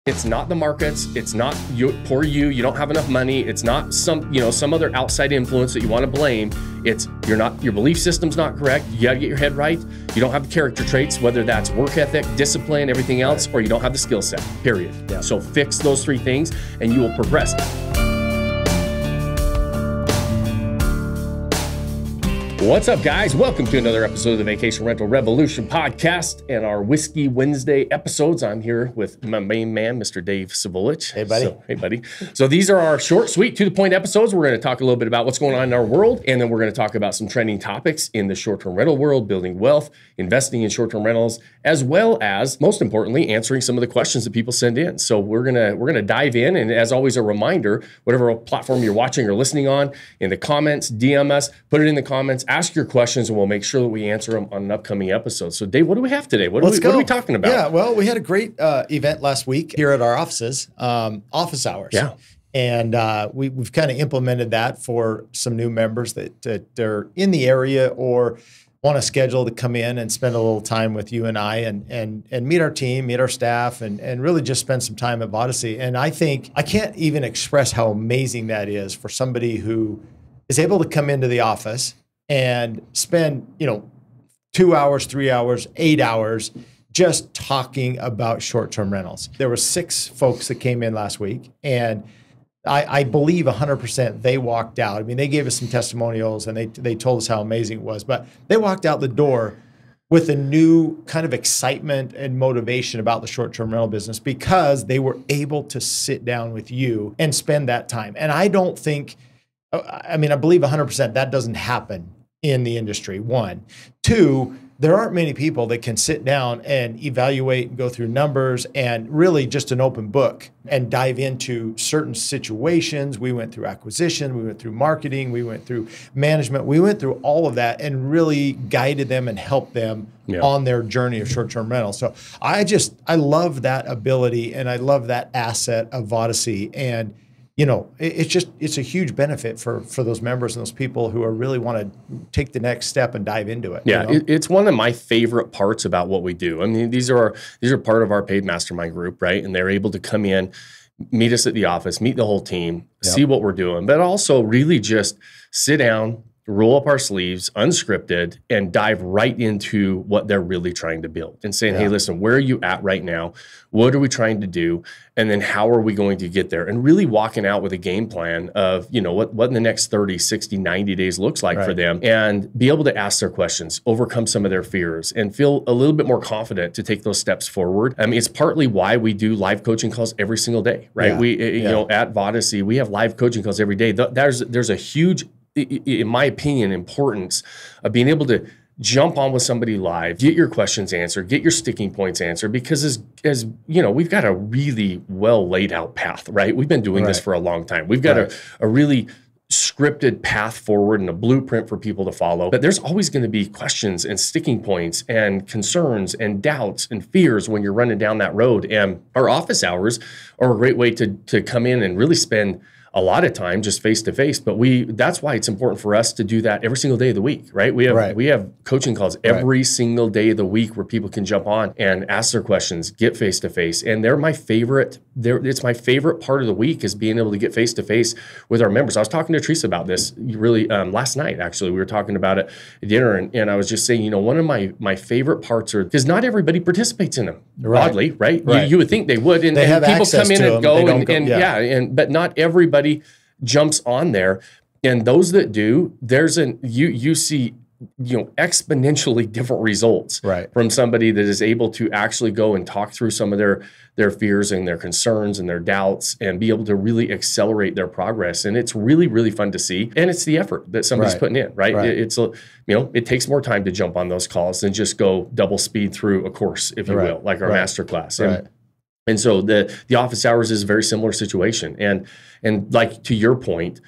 It's not the markets. It's not you, poor you. You don't have enough money. It's not some other outside influence that you want to blame. It's your belief system's not correct. You got to get your head right. You don't have the character traits, whether that's work ethic, discipline, everything else, or you don't have the skill set, period. Yeah. So fix those three things and you will progress. What's up, guys? Welcome to another episode of the Vacation Rental Revolution podcast and our Whiskey Wednesday episodes. I'm here with my main man, Mr. Dave Savolich. Hey, buddy. Hey, buddy. So these are our short, sweet, to-the-point episodes. We're going to talk a little bit about what's going on in our world, and then we're going to talk about some trending topics in the short-term rental world, building wealth, investing in short-term rentals, as well as, most importantly, answering some of the questions that people send in. So we're gonna dive in, and as always, a reminder, whatever platform you're watching or listening on, in the comments, DM us, put it in the comments, ask your questions, and we'll make sure that we answer them on an upcoming episode. So, Dave, what do we have today? What are we talking about? Yeah, well, we had a great event last week here at our offices, office hours. Yeah. And we've kind of implemented that for some new members that are in the area or want to schedule to come in and spend a little time with you and I and meet our team, meet our staff, and really just spend some time at Vodyssey. And I think I can't even express how amazing that is for somebody who is able to come into the office and spend, 2 hours, 3 hours, 8 hours just talking about short-term rentals. There were 6 folks that came in last week, and I believe 100% they walked out. I mean, they gave us some testimonials and they told us how amazing it was, but they walked out the door with a new kind of excitement and motivation about the short-term rental business because they were able to sit down with you and spend that time. And I don't think, I believe 100% that doesn't happen in the industry, 1. 2, there aren't many people that can sit down and evaluate and go through numbers and really just an open book and dive into certain situations. We went through acquisition, we went through marketing, we went through management, we went through all of that and really guided them and helped them on their journey of short-term rental. So I love that ability and I love that asset of Vodyssey. And it's a huge benefit for those members and those people who are really want to take the next step and dive into it. Yeah, it's one of my favorite parts about what we do. I mean, these are part of our paid mastermind group, right? And they're able to come in, meet us at the office, meet the whole team, see what we're doing, but also really just sit down, roll up our sleeves, unscripted, and dive right into what they're really trying to build and saying, hey, listen, where are you at right now? What are we trying to do? And then how are we going to get there? And really walking out with a game plan of, what in the next 30, 60, 90 days looks like for them and be able to ask their questions, overcome some of their fears and feel a little bit more confident to take those steps forward. I mean, it's partly why we do live coaching calls every single day, right? Yeah. At Vodyssey, we have live coaching calls every day. There's a huge, in my opinion, importance of being able to jump on with somebody live, get your questions answered, get your sticking points answered, because as we've got a really well laid out path, right? We've been doing this for a long time. We've got a really scripted path forward and a blueprint for people to follow. But there's always going to be questions and sticking points and concerns and doubts and fears when you're running down that road. And our office hours are a great way to come in and really spend a lot of time just face-to-face, but that's why it's important for us to do that every single day of the week, right? We have coaching calls every single day of the week where people can jump on and ask their questions, get face-to-face. And they're my favorite. It's my favorite part of the week is being able to get face-to-face with our members. I was talking to Teresa about this really last night, actually. We were talking about it at dinner, and I was just saying, one of my favorite parts are, because not everybody participates in them, oddly, right? You would think they would, and people come in and go, but not everybody jumps on there, and those that do, you see exponentially different results from somebody that is able to actually go and talk through some of their fears and their concerns and their doubts and be able to really accelerate their progress. And it's really, really fun to see. And it's the effort that somebody's putting in, right? It takes more time to jump on those calls than just go double speed through a course, if you will, like our masterclass. And so the office hours is a very similar situation. And like to your point,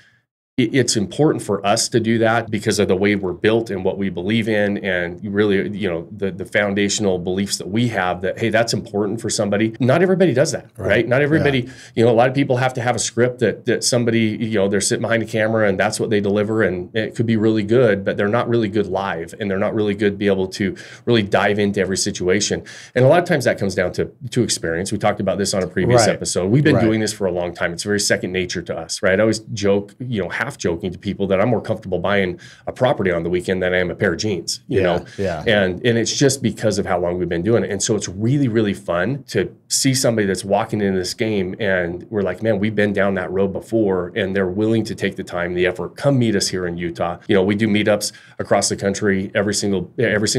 it's important for us to do that because of the way we're built and what we believe in, and really, the foundational beliefs that we have that, hey, that's important for somebody. Not everybody does that, right? Not everybody, a lot of people have to have a script that somebody, they're sitting behind a camera and that's what they deliver, and it could be really good, but they're not really good live, and they're not really good to be able to really dive into every situation. And a lot of times that comes down to experience. We talked about this on a previous episode. We've been doing this for a long time. It's very second nature to us, right? I always joke, half joking to people that I'm more comfortable buying a property on the weekend than I am a pair of jeans, you know? And it's just because of how long we've been doing it. And so it's really, really fun to see somebody that's walking into this game and we're like, man, we've been down that road before, and they're willing to take the time, the effort, come meet us here in Utah. We do meetups across the country every single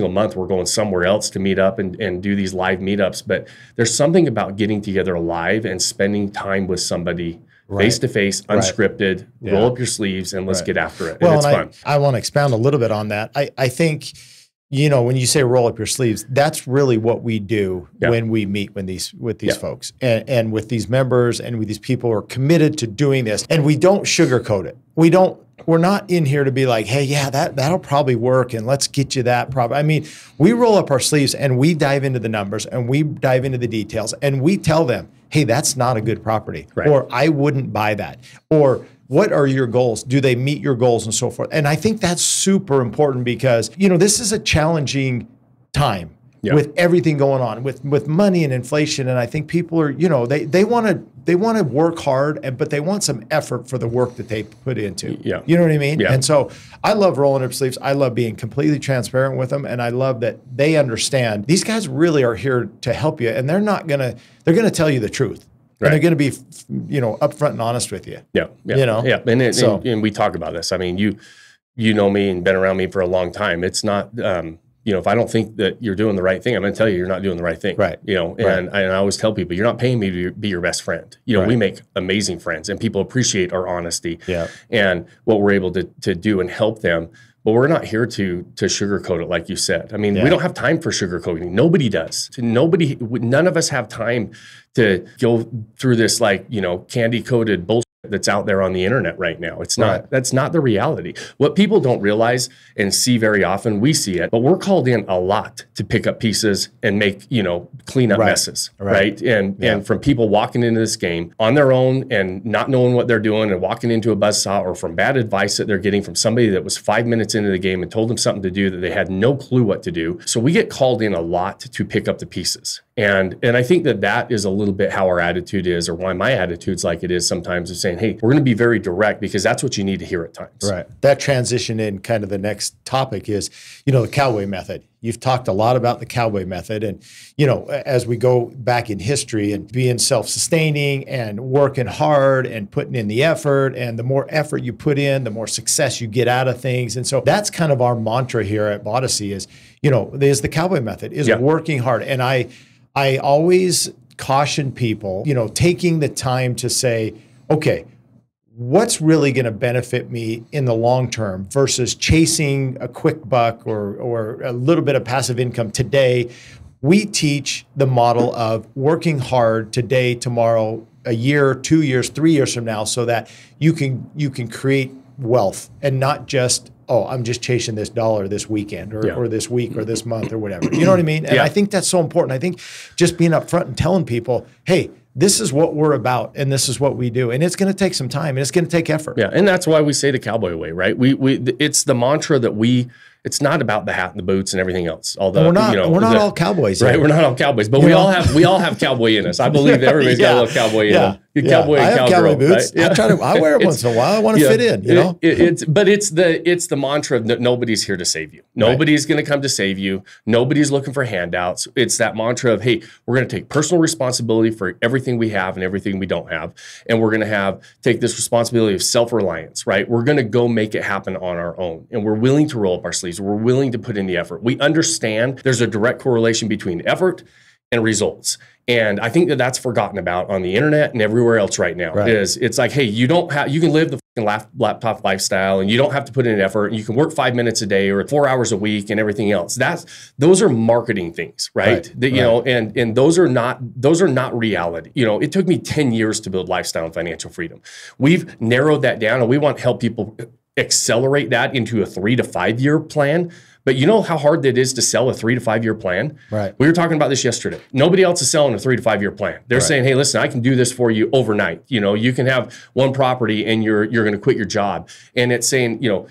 month. We're going somewhere else to meet up and do these live meetups. But there's something about getting together live and spending time with somebody face to face, unscripted, roll up your sleeves, and let's get after it. Well, and it's fun. I want to expound a little bit on that. I think, when you say roll up your sleeves, that's really what we do when we meet with these folks and with these members and with these people who are committed to doing this. And we don't sugarcoat it. We're not in here to be like, hey, that'll probably work, and let's get you that problem. I mean, we roll up our sleeves and we dive into the numbers and we dive into the details and we tell them, hey, that's not a good property, or I wouldn't buy that, or what are your goals? Do they meet your goals, and so forth? And I think that's super important because, this is a challenging time with everything going on with money and inflation. And I think people are, they want to work hard, but they want some effort for the work that they put into. You know what I mean? And so I love rolling up sleeves. I love being completely transparent with them. And I love that they understand these guys really are here to help you. And they're going to tell you the truth. And they're going to be, upfront and honest with you. And we talk about this. I mean, you know me and been around me for a long time. It's not, if I don't think that you're doing the right thing, I'm going to tell you you're not doing the right thing. And I always tell people, you're not paying me to be your best friend. We make amazing friends, and people appreciate our honesty and what we're able to do and help them. But we're not here to sugarcoat it, like you said. I mean, we don't have time for sugarcoating. Nobody does. None of us have time to go through this candy-coated bullshit that's out there on the internet right now. It's not, that's not the reality. What people don't realize and see very often, we see it, but we're called in a lot to pick up pieces and make, clean up messes, right? And from people walking into this game on their own and not knowing what they're doing and walking into a buzzsaw, or from bad advice that they're getting from somebody that was 5 minutes into the game and told them something to do that they had no clue what to do. So we get called in a lot to pick up the pieces. And I think that is a little bit how our attitude is, or why my attitude's like it is sometimes, of saying, hey, we're going to be very direct because that's what you need to hear at times. Right. That transition in kind of the next topic is, the cowboy method. You've talked a lot about the cowboy method. And, as we go back in history and being self-sustaining and working hard and putting in the effort, and the more effort you put in, the more success you get out of things. And so that's kind of our mantra here at Vodyssey is, there's the cowboy method, is working hard. And I always caution people, taking the time to say, okay, what's really going to benefit me in the long term versus chasing a quick buck or a little bit of passive income today. We teach the model of working hard today, tomorrow, a year, 2 years, 3 years from now, so that you can create wealth and not just, I'm just chasing this dollar this weekend or this week or this month or whatever. You know what I mean? And I think that's so important. I think just being upfront and telling people, hey, this is what we're about, and this is what we do, and it's going to take some time, and it's going to take effort. Yeah, and that's why we say the cowboy way, right? It's the mantra that it's not about the hat and the boots and everything else. Although we're not all cowboys, right? We're not all cowboys, but we all have cowboy in us. I believe that everybody's got a little cowboy in them. Cowboy and cowgirl, cowboy boots. Right? I wear it once in a while. I want to fit in. It's the mantra of nobody's here to save you. Nobody's going to come to save you. Nobody's looking for handouts. It's that mantra of, hey, we're going to take personal responsibility for everything we have and everything we don't have, and we're going to take this responsibility of self-reliance. Right? We're going to go make it happen on our own, and we're willing to roll up our sleeves. We're willing to put in the effort. We understand there's a direct correlation between effort and results. And I think that's forgotten about on the internet and everywhere else right now. It's like, hey, you can live the laptop lifestyle, and you don't have to put in effort, and you can work 5 minutes a day or 4 hours a week and everything else. Those are marketing things, right? That, you know, and those are not reality. You know, it took me 10 years to build lifestyle and financial freedom. We've narrowed that down, and we want to help people accelerate that into a 3 to 5 year plan. But you know how hard it is to sell a 3 to 5 year plan? Right. We were talking about this yesterday. Nobody else is selling a 3 to 5 year plan. They're saying, hey, listen, I can do this for you overnight. You know, you can have one property and you're going to quit your job. And it's saying, you know,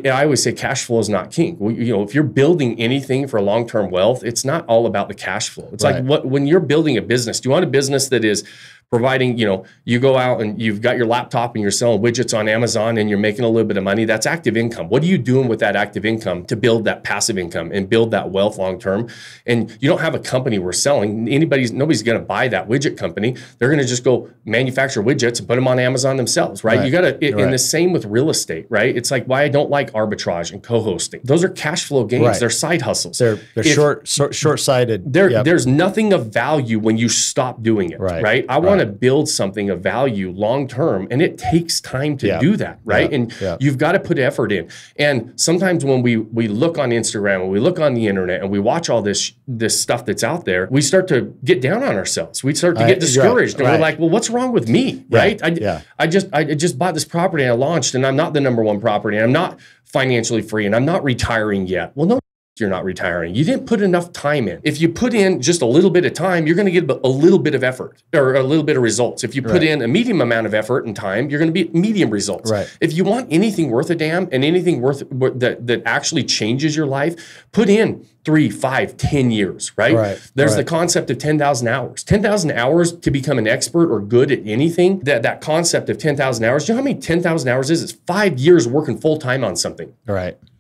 I always say cash flow is not king. You know, if you're building anything for long-term wealth, it's not all about the cash flow. It's like when you're building a business, do you want a business that is providing, you know, you go out and you've got your laptop and you're selling widgets on Amazon and you're making a little bit of money? That's active income. What are you doing with that active income to build that passive income and build that wealth long-term? And you don't have a company we're selling. Nobody's going to buy that widget company. They're going to just go manufacture widgets and put them on Amazon themselves, right? You got to, and the same with real estate, right? It's like why I don't like arbitrage and co-hosting. Those are cash flow gains. They're side hustles. They're short-sighted. There's nothing of value when you stop doing it, right? I want to build something of value long-term, and it takes time to do that, right? And you've got to put effort in. And sometimes when we look on Instagram and we look on the internet and we watch all this stuff that's out there, we start to get down on ourselves. We start to get discouraged, and we're like, well, what's wrong with me, right? I just bought this property and I launched, and I'm not the number one property, and I'm not financially free, and I'm not retiring yet. Well, no, you're not retiring. You didn't put enough time in. If you put in just a little bit of time, you're going to get a little bit of effort or a little bit of results. If you put in a medium amount of effort and time, you're going to be medium results. If you want anything worth a damn and anything that actually changes your life, put in 3, 5, 10 years, right? There's the concept of 10,000 hours. 10,000 hours to become an expert or good at anything. That concept of 10,000 hours, you know how many 10,000 hours is? It's 5 years working full time on something.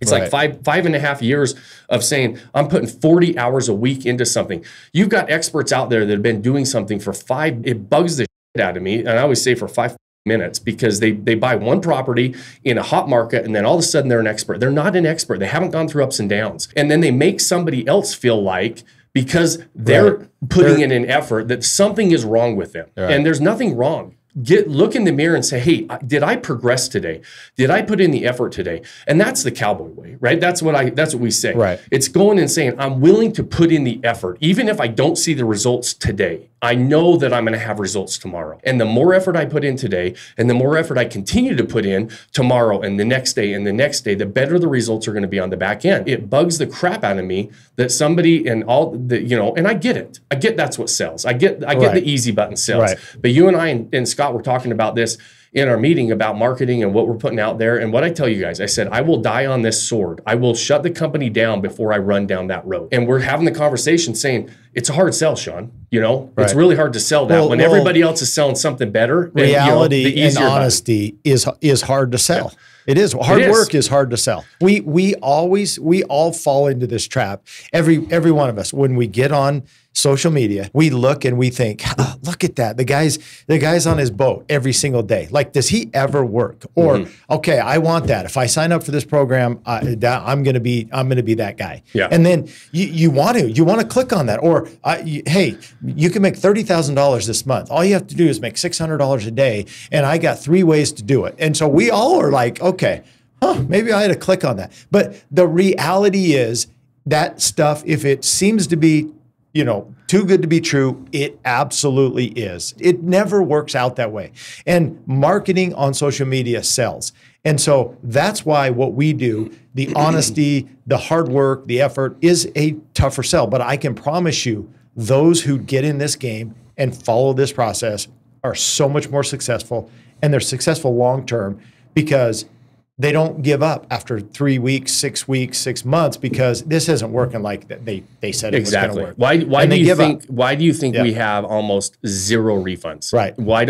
It's like five and a half years of saying, I'm putting 40 hours a week into something. You've got experts out there that have been doing something for it bugs the shit out of me. And I always say for 5 minutes, because they buy one property in a hot market and then all of a sudden they're an expert. They're not an expert. They haven't gone through ups and downs. And then they make somebody else feel like, because they're putting in an effort, that something is wrong with them. And there's nothing wrong. Look in the mirror and say, hey, did I progress today? Did I put in the effort today? And that's the cowboy way, right? That's what we say. It's going and saying, I'm willing to put in the effort. Even if I don't see the results today, I know that I'm going to have results tomorrow. And the more effort I put in today, and the more effort I continue to put in tomorrow and the next day and the next day, the better the results are going to be on the back end. It bugs the crap out of me that somebody and all the, you know, and I get it. I get that's what sells. I get the easy button sales. But you and I and Scott were talking about this in our meeting about marketing and what we're putting out there. And what I tell you guys, I said, I will die on this sword. I will shut the company down before I run down that road. And we're having the conversation saying, it's a hard sell, Sean. You know, it's really hard to sell that when everybody else is selling something better. Reality and honesty is hard to sell. It is. Hard work is hard to sell. We all fall into this trap. Every one of us, when we get on social media, we look and we think, oh, look at that. The guy's on his boat every single day. Like, does he ever work? Or, okay, I want that. If I sign up for this program, I'm going to be that guy. And then you want to click on that. Or, hey, you can make $30,000 this month. All you have to do is make $600 a day. And I got 3 ways to do it. And so we all are like, okay, maybe I had to click on that. But the reality is that stuff, if it seems to be, you know, too good to be true, it absolutely is. It never works out that way. And marketing on social media sells. And so that's why what we do, the honesty, the hard work, the effort, is a tougher sell. But I can promise you, those who get in this game and follow this process are so much more successful, and they're successful long-term because they don't give up after 3 weeks, 6 weeks, 6 months, because this isn't working like they said it was going to work. Why do you think we have almost zero refunds? Why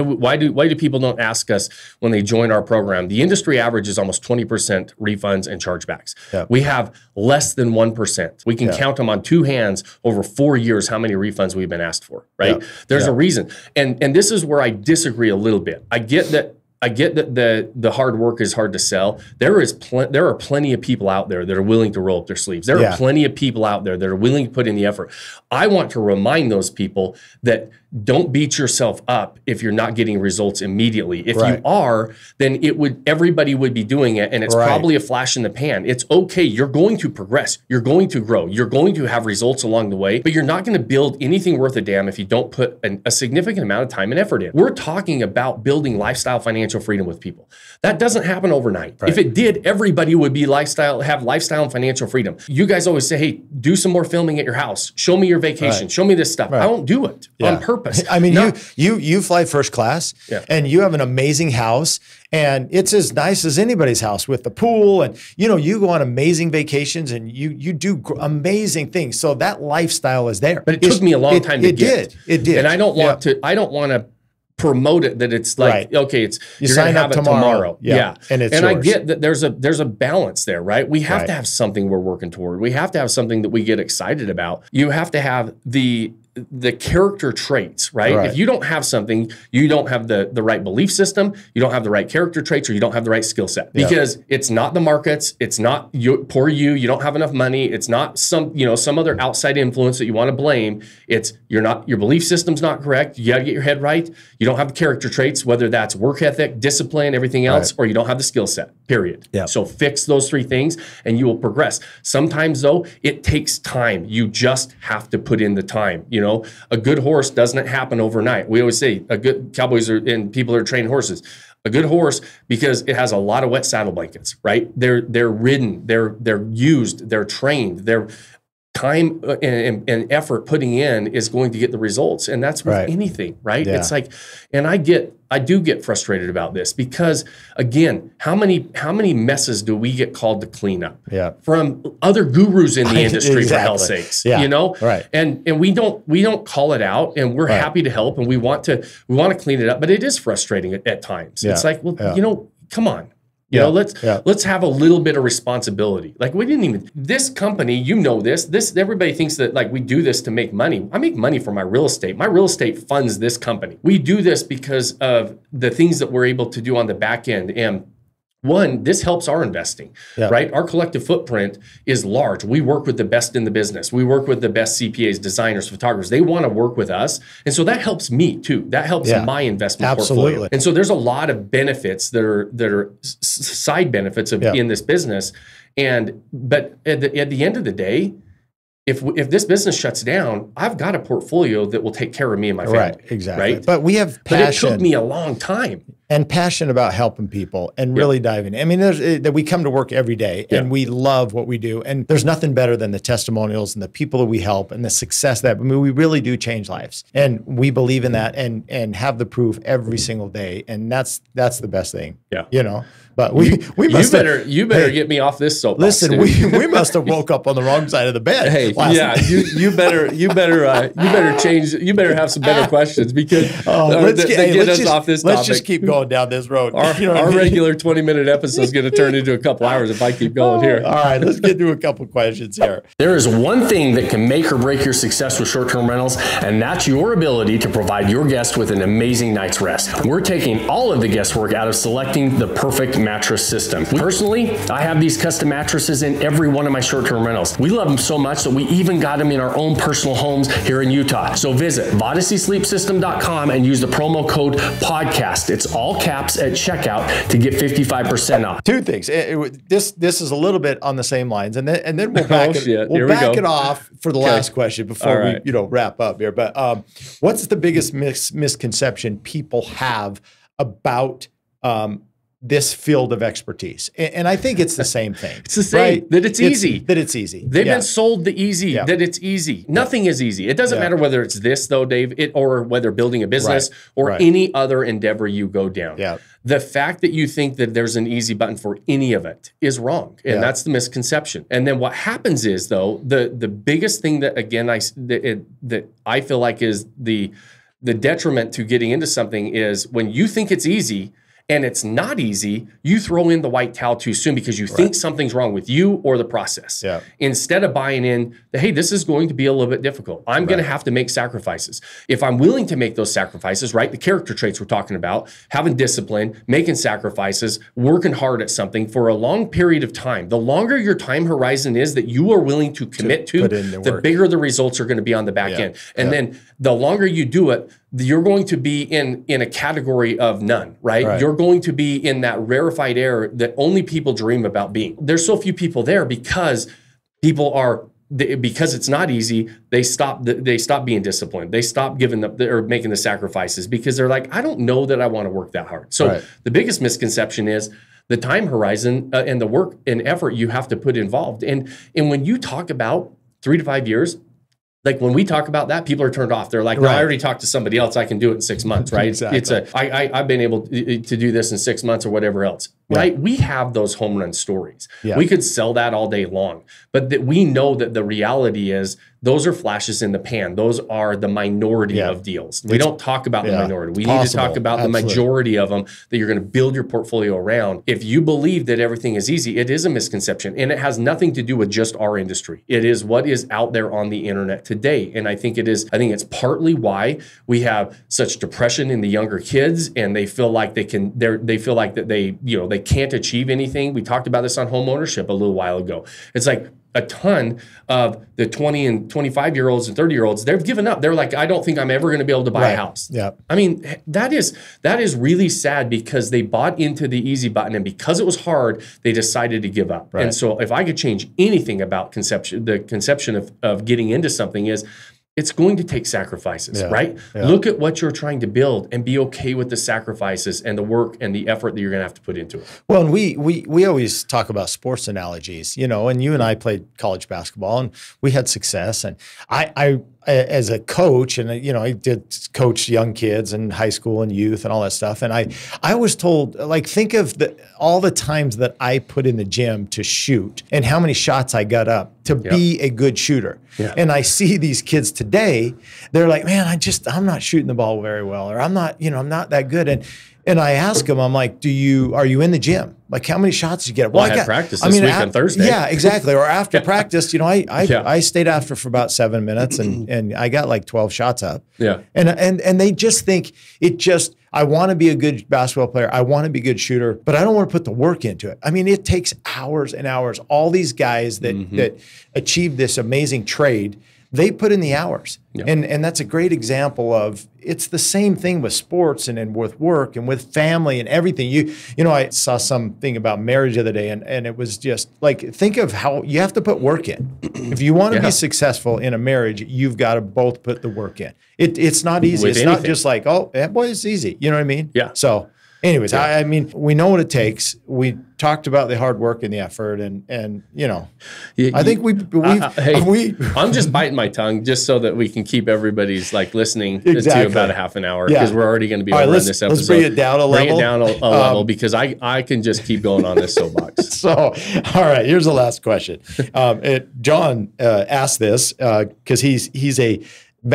do people don't ask us when they join our program? The industry average is almost 20% refunds and chargebacks. We have less than 1%. We can count them on 2 hands over 4 years how many refunds we've been asked for, right? There's a reason. And this is where I disagree a little bit. I get that I get that the hard work is hard to sell. There are plenty of people out there that are willing to roll up their sleeves. There are plenty of people out there that are willing to put in the effort. I want to remind those people that don't beat yourself up if you're not getting results immediately. If you are, then everybody would be doing it, and it's probably a flash in the pan. It's okay. You're going to progress. You're going to grow. You're going to have results along the way, but you're not going to build anything worth a damn if you don't put a significant amount of time and effort in. We're talking about building lifestyle financial freedom with people. That doesn't happen overnight. If it did, everybody would be have lifestyle and financial freedom. You guys always say, hey, do some more filming at your house. Show me your vacation. Show me this stuff. I won't do it on purpose. I mean, you fly first class and you have an amazing house and it's as nice as anybody's house with the pool. And, you go on amazing vacations and you do amazing things. So that lifestyle is there. But it took me a long time to get. It did. And I don't want to promote it that it's like, okay, you're sign gonna up have it tomorrow. And it's and yours. I get that there's a balance there, right? We have to have something we're working toward. We have to have something that we get excited about. You have to have the character traits, right? If you don't have something, you don't have the right belief system, you don't have the right character traits, or you don't have the right skill set. Because it's not the markets, it's not you don't have enough money, it's not some other outside influence that you want to blame. It's your belief system's not correct, you gotta get your head right, you don't have the character traits, whether that's work ethic, discipline, everything else, or you don't have the skill set, period. So fix those three things and you will progress. Sometimes though, it takes time. You just have to put in the time. A good horse doesn't happen overnight. We always say cowboys and people are trained horses. A good horse, because it has a lot of wet saddle blankets, right? They're ridden, they're used, they're trained, their time and effort putting in is going to get the results. And that's with anything, right? It's like, and I do get frustrated about this because, again, how many messes do we get called to clean up from other gurus in the industry, for hell's sakes, And we don't call it out, and we're happy to help, and we want to clean it up, but it is frustrating at times. It's like, well, come on. Let's have a little bit of responsibility. Like this company, this everybody thinks that like we do this to make money. I make money from my real estate. My real estate funds this company. We do this because of the things that we're able to do on the back end. And one, this helps our investing, right? Our collective footprint is large. We work with the best in the business. We work with the best CPAs, designers, photographers. They want to work with us. And so that helps me too. That helps my investment portfolio. And so there's a lot of benefits that are side benefits in this business. But at the end of the day, if this business shuts down, I've got a portfolio that will take care of me and my family. Right, exactly. Right? But we have passion. But it took me a long time. And passion about helping people and really diving in. I mean, we come to work every day and we love what we do. And there's nothing better than the testimonials and the people that we help and the success that, we really do change lives. And we believe in that and have the proof every single day. And that's the best thing. But we must you better get me off this soapbox. Listen, we must have woke up on the wrong side of the bed. Hey, you better change. You better have some better questions because let's get us off this topic. Let's just keep going down this road. Our regular 20-minute episode is going to turn into a couple hours if I keep going here. All right, let's get through a couple questions here. There is one thing that can make or break your success with short-term rentals, and that's your ability to provide your guests with an amazing night's rest. We're taking all of the guesswork out of selecting the perfect mattress system. Personally, I have these custom mattresses in every one of my short-term rentals. We love them so much that we even got them in our own personal homes here in Utah. So visit VodysseysLeapSystem.com and use the promo code podcast. It's all caps at checkout to get 55% off. Two things. This is a little bit on the same lines, and then we'll back it off for the last question before we wrap up here. But what's the biggest misconception people have about this field of expertise? And I think it's the same thing. It's the same, right? That it's easy. That it's easy. They've been sold the easy, that it's easy. Nothing is easy. It doesn't matter whether it's this though, Dave, or whether building a business or any other endeavor you go down. The fact that you think that there's an easy button for any of it is wrong. And that's the misconception. And then what happens is though, the biggest thing that again, that I feel like is the detriment to getting into something is when you think it's easy and it's not easy, you throw in the white towel too soon because you think something's wrong with you or the process. Yeah. Instead of buying in, hey, this is going to be a little bit difficult. I'm going to have to make sacrifices. If I'm willing to make those sacrifices, right, the character traits we're talking about, having discipline, making sacrifices, working hard at something for a long period of time, the longer your time horizon is that you are willing to commit to, the bigger the results are going to be on the back end. And then the longer you do it, you're going to be in a category of none, right? You're going to be in that rarefied air that only people dream about being. There's so few people there because because it's not easy, they stop being disciplined. They stop giving up or making the sacrifices because they're like, I don't know that I want to work that hard. So the biggest misconception is the time horizon and the work and effort you have to put involved. And when you talk about 3 to 5 years, like when we talk about that, people are turned off. They're like, no, I already talked to somebody else. I can do it in 6 months, right? Exactly. I've been able to do this in 6 months or whatever else, right? We have those home run stories. We could sell that all day long, but we know that the reality is those are flashes in the pan. Those are the minority of deals. We don't talk about the minority. We need to talk about the majority of them that you're going to build your portfolio around. If you believe that everything is easy, it is a misconception, and it has nothing to do with just our industry. It is what is out there on the internet today, and I think it's partly why we have such depression in the younger kids, and they feel like they can't achieve anything. We talked about this on home ownership a little while ago. It's like a ton of the 20 and 25-year-olds and 30-year-olds, they've given up. They're like, I don't think I'm ever going to be able to buy a house. I mean, that is really sad because they bought into the easy button, and because it was hard, they decided to give up. And so if I could change anything about the conception of getting into something is, it's going to take sacrifices, right? Look at what you're trying to build and be okay with the sacrifices and the work and the effort that you're going to have to put into it. Well, and we always talk about sports analogies, and you and I played college basketball and we had success. And I as a coach, and I did coach young kids in high school and youth and all that stuff. And I was told, like, think of all the times that I put in the gym to shoot and how many shots I got up to be a good shooter. And I see these kids today, they're like, man, I'm not shooting the ball very well, or I'm not that good. And I ask them, I'm like, are you in the gym? Like, how many shots did you get? Well, I had practice this week on Thursday. Yeah, exactly. Or after practice, I stayed after for about 7 minutes and I got like 12 shots up. And they just think I want to be a good basketball player. I want to be a good shooter, but I don't want to put the work into it. I mean, it takes hours and hours. All these guys that achieve this amazing trade, they put in the hours. And that's a great example of, it's the same thing with sports and with work and with family and everything. I saw something about marriage the other day, and it was just like, think of how you have to put work in. If you want to be successful in a marriage, you've got to both put the work in. It's not easy. It's not just like, oh, boy, it's easy. You know what I mean? So anyways, I mean, we know what it takes. We talked about the hard work and the effort, and I think I'm just biting my tongue just so that we can keep everybody's listening to about a half an hour, because we're already going to be over in this episode. Let's bring it down a level, because I can just keep going on this soapbox. So, all right, here's the last question. John asked this because he's a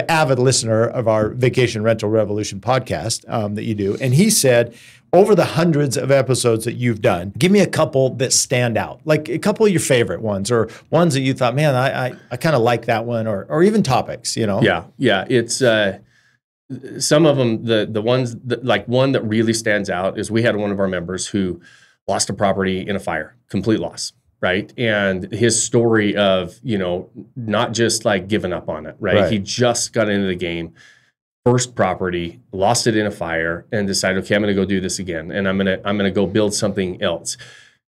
avid listener of our Vacation Rental Revolution podcast that you do, and he said, over the hundreds of episodes that you've done, give me a couple that stand out, like a couple of your favorite ones, or ones that you thought, man, I kind of like that one, or even topics, Yeah. It's some of them, the ones that, like, one that really stands out is we had one of our members who lost a property in a fire, complete loss. Right. And his story of, not just like giving up on it. Right. He just got into the game, first property, lost it in a fire, and decided, okay, I'm going to go do this again. And I'm going to go build something else.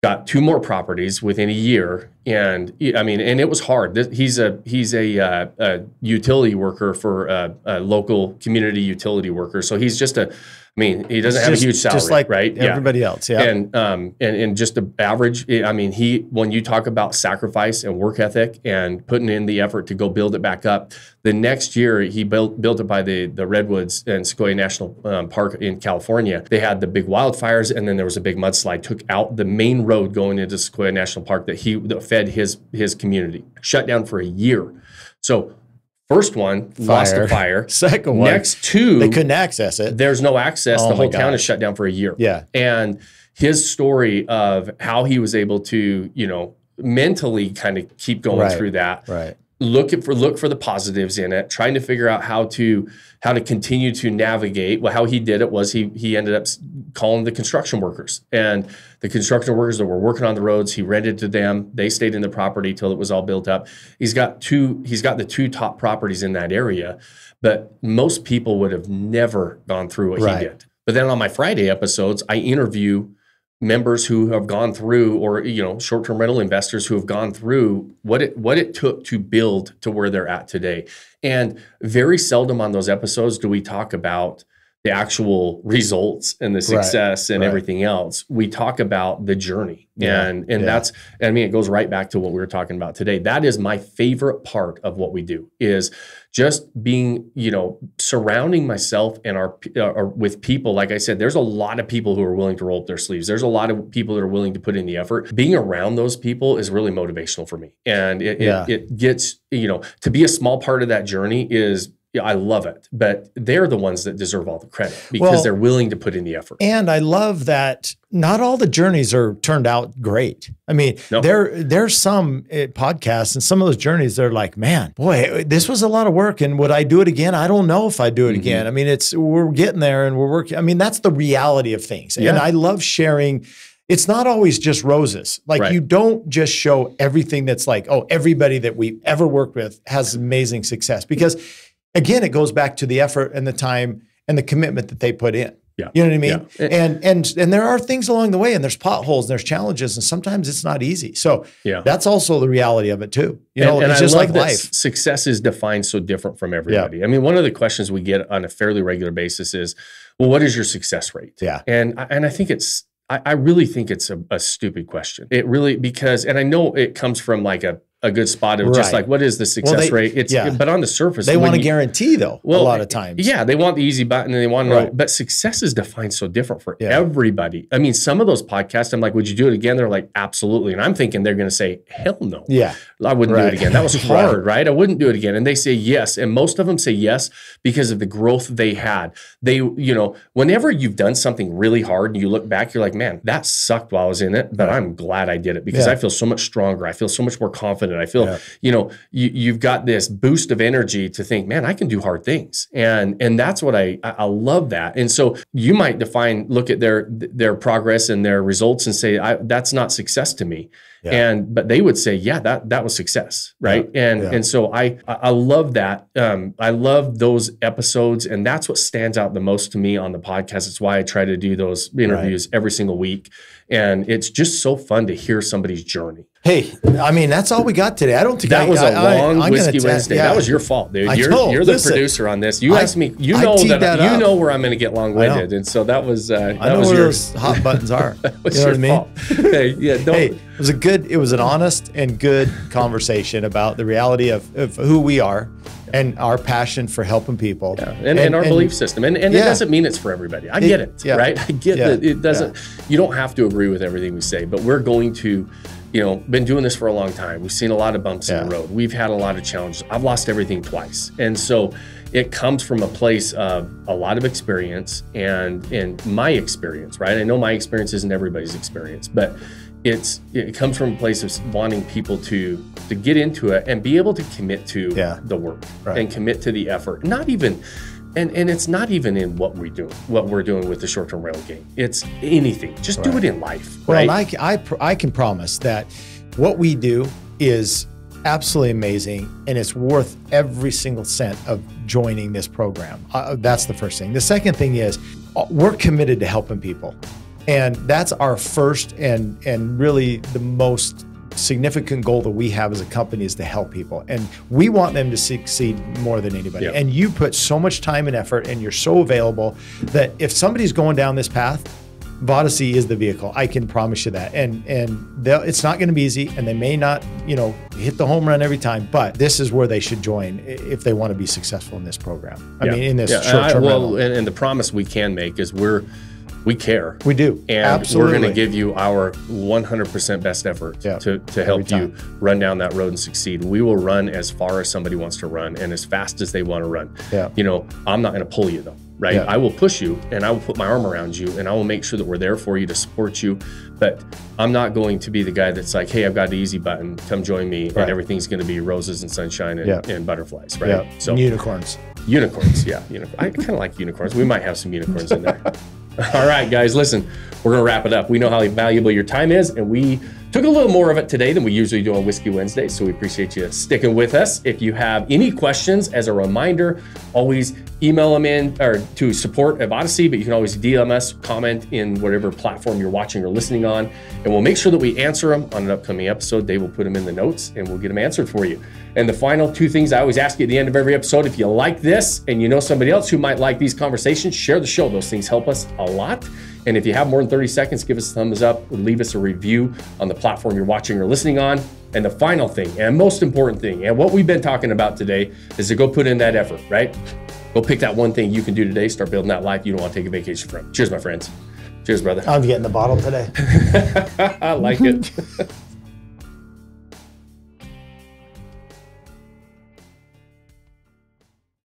Got 2 more properties within a year. And I mean, and it was hard. He's a utility worker for a local community utility worker. So he's just he doesn't have a huge salary, just like right? Everybody else, yeah. And just the average. I mean, when you talk about sacrifice and work ethic and putting in the effort to go build it back up, the next year he built it by the Redwoods and Sequoia National Park in California. They had the big wildfires, and then there was a big mudslide, took out the main road going into Sequoia National Park that fed his community. Shut down for a year. So First one, lost a fire. Second one, next two, they couldn't access it. There's no access. The whole town is shut down for a year. Yeah. And his story of how he was able to, you know, mentally kind of keep going through that. Right. Look for the positives in it, trying to figure out how to continue to navigate. Well, how he did it was he ended up calling the construction workers, and the construction workers that were working on the roads, he rented to them. They stayed in the property till it was all built up. He's got the two top properties in that area, but most people would have never gone through what he did. But then on my Friday episodes, I interview members who have gone through, or, you know, short-term rental investors who have gone through what it took to build to where they're at today. And very seldom on those episodes do we talk about the actual results and the success and everything else. We talk about the journey. And that's, I mean, it goes right back to what we were talking about today. That is my favorite part of what we do, is just being, you know, surrounding myself and with people. Like I said, there's a lot of people who are willing to roll up their sleeves. There's a lot of people that are willing to put in the effort. Being around those people is really motivational for me. And it gets, you know, to be a small part of that journey is, I love it, but they're the ones that deserve all the credit because they're willing to put in the effort. And I love that not all the journeys are turned out great. I mean, there's some podcasts and some of those journeys, they're like, man, boy, this was a lot of work. And would I do it again? I don't know if I do it again. I mean, we're getting there and we're working. I mean, that's the reality of things. And I love sharing. It's not always just roses. Like you don't just show everything that's like, oh, everybody that we've ever worked with has amazing success, because again, it goes back to the effort and the time and the commitment that they put in. Yeah. You know what I mean? Yeah. And there are things along the way, and there's potholes and there's challenges, and sometimes it's not easy. So that's also the reality of it too. You know, it's just like life. Success is defined so different from everybody. I mean, one of the questions we get on a fairly regular basis is, well, what is your success rate? Yeah. And I think I really think it's a stupid question. It really, because, and I know it comes from like a good spot of just like, what is the success rate? It's but on the surface, they want a guarantee though, a lot of times. Yeah, they want the easy button and they want to know, but success is defined so different for everybody. I mean, some of those podcasts, I'm like, would you do it again? They're like, absolutely. And I'm thinking they're going to say, hell no. Yeah. I wouldn't do it again. That was hard, right? I wouldn't do it again. And they say yes. And most of them say yes because of the growth they had. They, you know, whenever you've done something really hard and you look back, you're like, man, that sucked while I was in it, but I'm glad I did it because I feel so much stronger. I feel so much more confident. I feel, you know, you've got this boost of energy to think, man, I can do hard things. And that's what I love that. And so you might look at their progress and their results and say, that's not success to me. But they would say, yeah, that was success, right? And so I love that. I love those episodes, and that's what stands out the most to me on the podcast. It's why I try to do those interviews every single week, and it's just so fun to hear somebody's journey. Hey, I mean, that's all we got today. I don't think that was a long Whiskey Wednesday. That was your fault, dude. You're the producer on this. You asked me. You know that you know where I'm going to get long-winded, and so that was. I know where those hot buttons are. That was your fault. Hey, it was an honest and good conversation about the reality of who we are and our passion for helping people. And our belief system. And it doesn't mean it's for everybody. I get it, right? I get that it doesn't, you don't have to agree with everything we say, but we're going to, you know, been doing this for a long time. We've seen a lot of bumps in the road. We've had a lot of challenges. I've lost everything twice. And so it comes from a place of a lot of experience and my experience, right? I know my experience isn't everybody's experience, but it comes from a place of wanting people to get into it and be able to commit to the work and commit to the effort. Not even, and it's not even in what we're doing with the short-term rental game. It's anything. Just do it in life. Well, right? I can promise that what we do is absolutely amazing, and it's worth every single cent of joining this program. That's the first thing. The second thing is we're committed to helping people. And that's our first and really the most significant goal that we have as a company is to help people. And we want them to succeed more than anybody. Yep. And you put so much time and effort, and you're so available that if somebody's going down this path, Vodyssey is the vehicle. I can promise you that. And it's not going to be easy, and they may not, you know, hit the home run every time, but this is where they should join if they want to be successful in this program. I mean, in this short-term rental. And the promise we can make is we're we care. We do. And Absolutely. we're going to give you our 100% best effort to help you run down that road and succeed. We will run as far as somebody wants to run and as fast as they want to run. Yeah. You know, I'm not going to pull you though, right? Yeah. I will push you and I will put my arm around you and I will make sure that we're there for you to support you. But I'm not going to be the guy that's like, hey, I've got the easy button, come join me, and everything's going to be roses and sunshine and butterflies, right? Yeah. So and unicorns. Unicorns, yeah. I kind of like unicorns. We might have some unicorns in there. All right, guys, listen, we're going to wrap it up. We know how valuable your time is, and we took a little more of it today than we usually do on Whiskey Wednesday, so we appreciate you sticking with us. If you have any questions, as a reminder, always email them in or to support at Vodyssey, but you can always DM us, comment in whatever platform you're watching or listening on, and we'll make sure that we answer them on an upcoming episode. Dave will put them in the notes, and we'll get them answered for you. And the final two things I always ask you at the end of every episode, if you like this and you know somebody else who might like these conversations, share the show. Those things help us a lot. And if you have more than 30 seconds, give us a thumbs up, leave us a review on the platform you're watching or listening on. And the final thing, and most important thing, and what we've been talking about today, is to go put in that effort, right? Go pick that one thing you can do today, start building that life you don't want to take a vacation from. Cheers, my friends. Cheers, brother. I'm getting the bottle today. I like it.